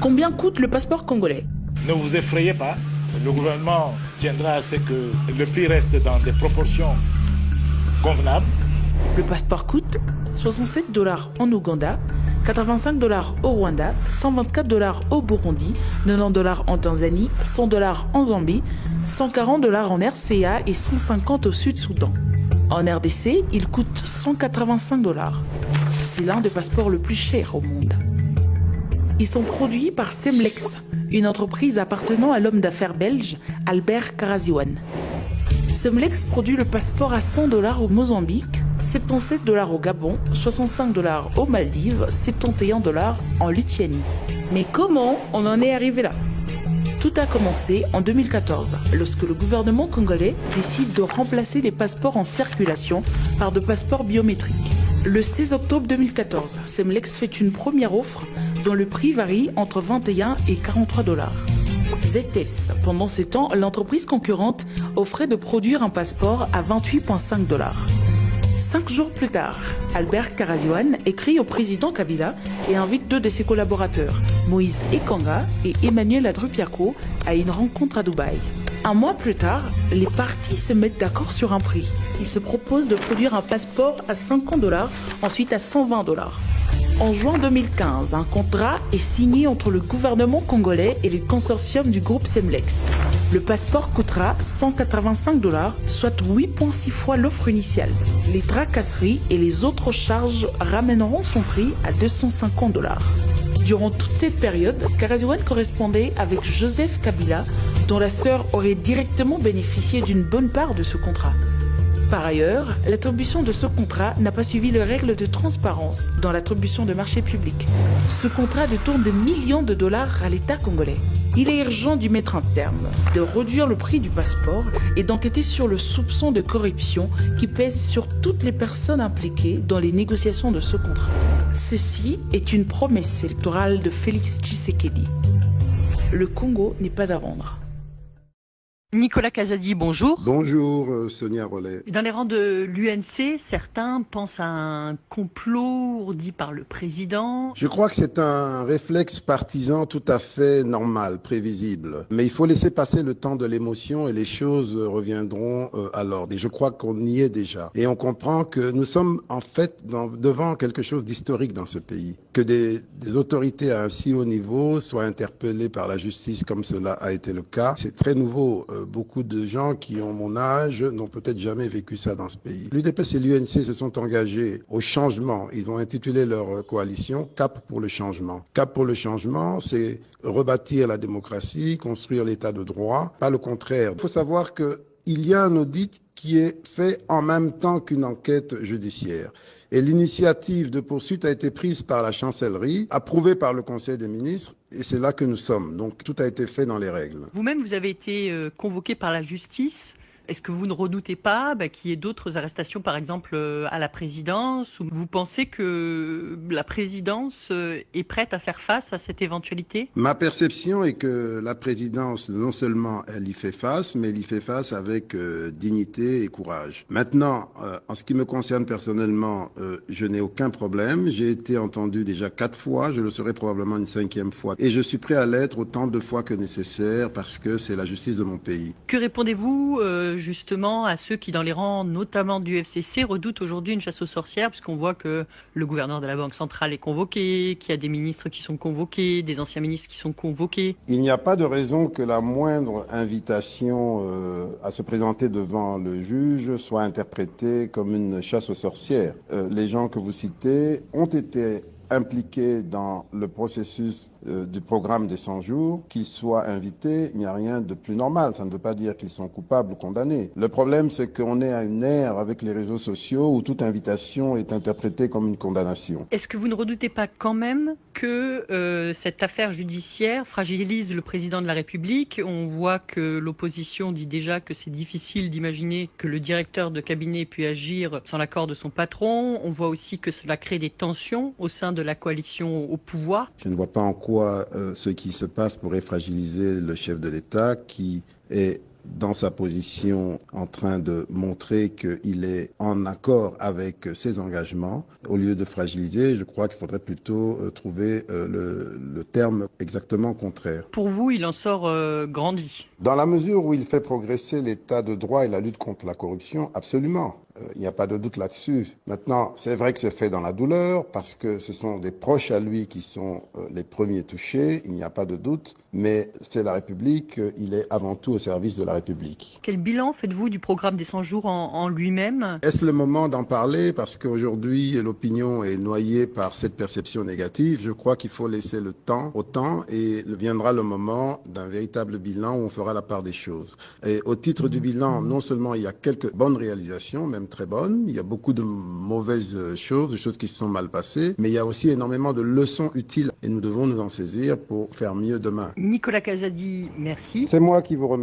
Combien coûte le passeport congolais? Ne vous effrayez pas, le gouvernement tiendra à ce que le prix reste dans des proportions convenables. Le passeport coûte 67 $ en Ouganda, 85 $ au Rwanda, 124 $ au Burundi, 90 $ en Tanzanie, 100 $ en Zambie, 140 $ en RCA et 150 au Sud-Soudan. En RDC, il coûte 185 $. C'est l'un des passeports le plus chers au monde. Ils sont produits par Semlex, une entreprise appartenant à l'homme d'affaires belge Albert Karaziwan. Semlex produit le passeport à 100 $ au Mozambique, 77 $ au Gabon, 65 $ aux Maldives, 71 $ en Lituanie. Mais comment on en est arrivé là? Tout a commencé en 2014, lorsque le gouvernement congolais décide de remplacer les passeports en circulation par de passeports biométriques. Le 16 octobre 2014, Semlex fait une première offre dont le prix varie entre 21 et 43 $. ZS, pendant ces temps, l'entreprise concurrente offrait de produire un passeport à 28,5 $. 5 jours plus tard, Albert Karaziwan écrit au président Kabila et invite 2 de ses collaborateurs, Moïse Ekanga et Emmanuel Adrupiako, à une rencontre à Dubaï. Un mois plus tard, les parties se mettent d'accord sur un prix. Ils se proposent de produire un passeport à 50 $, ensuite à 120 $. En juin 2015, un contrat est signé entre le gouvernement congolais et le consortium du groupe Semlex. Le passeport coûtera 185 $, soit 8,6 fois l'offre initiale. Les tracasseries et les autres charges ramèneront son prix à 250 $. Durant toute cette période, Karaziwan correspondait avec Joseph Kabila, dont la sœur aurait directement bénéficié d'une bonne part de ce contrat. Par ailleurs, l'attribution de ce contrat n'a pas suivi les règles de transparence dans l'attribution de marchés publics. Ce contrat détourne des millions de dollars à l'État congolais. Il est urgent d'y mettre un terme, de réduire le prix du passeport et d'enquêter sur le soupçon de corruption qui pèse sur toutes les personnes impliquées dans les négociations de ce contrat. Ceci est une promesse électorale de Félix Tshisekedi. Le Congo n'est pas à vendre. Nicolas Kazadi, bonjour. Bonjour Sonia Rollet. Dans les rangs de l'UNC, certains pensent à un complot dit par le président. Je crois que c'est un réflexe partisan tout à fait normal, prévisible. Mais il faut laisser passer le temps de l'émotion et les choses reviendront à l'ordre. Et je crois qu'on y est déjà. Et on comprend que nous sommes en fait devant quelque chose d'historique dans ce pays. Que des autorités à un si haut niveau soient interpellées par la justice comme cela a été le cas, c'est très nouveau. Beaucoup de gens qui ont mon âge n'ont peut-être jamais vécu ça dans ce pays. L'UDPS et l'UNC se sont engagés au changement. Ils ont intitulé leur coalition Cap pour le changement. Cap pour le changement, c'est rebâtir la démocratie, construire l'état de droit, pas le contraire. Il faut savoir qu'il y a un audit qui est fait en même temps qu'une enquête judiciaire. Et l'initiative de poursuite a été prise par la chancellerie, approuvée par le Conseil des ministres, et c'est là que nous sommes. Donc tout a été fait dans les règles. Vous-même, vous avez été convoqué par la justice. Est-ce que vous ne redoutez pas qu'il y ait d'autres arrestations, par exemple à la présidence, ou vous pensez que la présidence est prête à faire face à cette éventualité? Ma perception est que la présidence, non seulement elle y fait face, mais elle y fait face avec dignité et courage. Maintenant, en ce qui me concerne personnellement, je n'ai aucun problème. J'ai été entendu déjà 4 fois, je le serai probablement une 5e fois. Et je suis prêt à l'être autant de fois que nécessaire parce que c'est la justice de mon pays. Que répondez-vous justement à ceux qui, dans les rangs notamment du FCC, redoutent aujourd'hui une chasse aux sorcières, puisqu'on voit que le gouverneur de la Banque centrale est convoqué, qu'il y a des ministres qui sont convoqués, des anciens ministres qui sont convoqués? Il n'y a pas de raison que la moindre invitation à se présenter devant le juge soit interprétée comme une chasse aux sorcières. Les gens que vous citez ont été impliqués dans le processus du programme des 100 jours, qu'ils soient invités, il n'y a rien de plus normal. Ça ne veut pas dire qu'ils sont coupables ou condamnés. Le problème, c'est qu'on est à une ère avec les réseaux sociaux où toute invitation est interprétée comme une condamnation. Est-ce que vous ne redoutez pas quand même que cette affaire judiciaire fragilise le président de la République? On voit que l'opposition dit déjà que c'est difficile d'imaginer que le directeur de cabinet puisse agir sans l'accord de son patron. On voit aussi que cela crée des tensions au sein de la coalition au pouvoir. Je ne vois pas en quoi ce qui se passe pourrait fragiliser le chef de l'État qui est dans sa position en train de montrer qu'il est en accord avec ses engagements. Au lieu de fragiliser, je crois qu'il faudrait plutôt trouver le terme exactement contraire. Pour vous, il en sort grandi? Dans la mesure où il fait progresser l'état de droit et la lutte contre la corruption, absolument. Il n'y a pas de doute là-dessus. Maintenant, c'est vrai que c'est fait dans la douleur parce que ce sont des proches à lui qui sont les premiers touchés, il n'y a pas de doute, mais c'est la République, il est avant tout au service de la République. Quel bilan faites-vous du programme des 100 jours en lui-même? Est-ce le moment d'en parler parce qu'aujourd'hui l'opinion est noyée par cette perception négative? Je crois qu'il faut laisser le temps au temps et viendra le moment d'un véritable bilan où on fera la part des choses. Et au titre du bilan, non seulement il y a quelques bonnes réalisations, même très bonnes, il y a beaucoup de mauvaises choses, de choses qui se sont mal passées, mais il y a aussi énormément de leçons utiles et nous devons nous en saisir pour faire mieux demain. Nicolas Casady, merci. C'est moi qui vous remercie.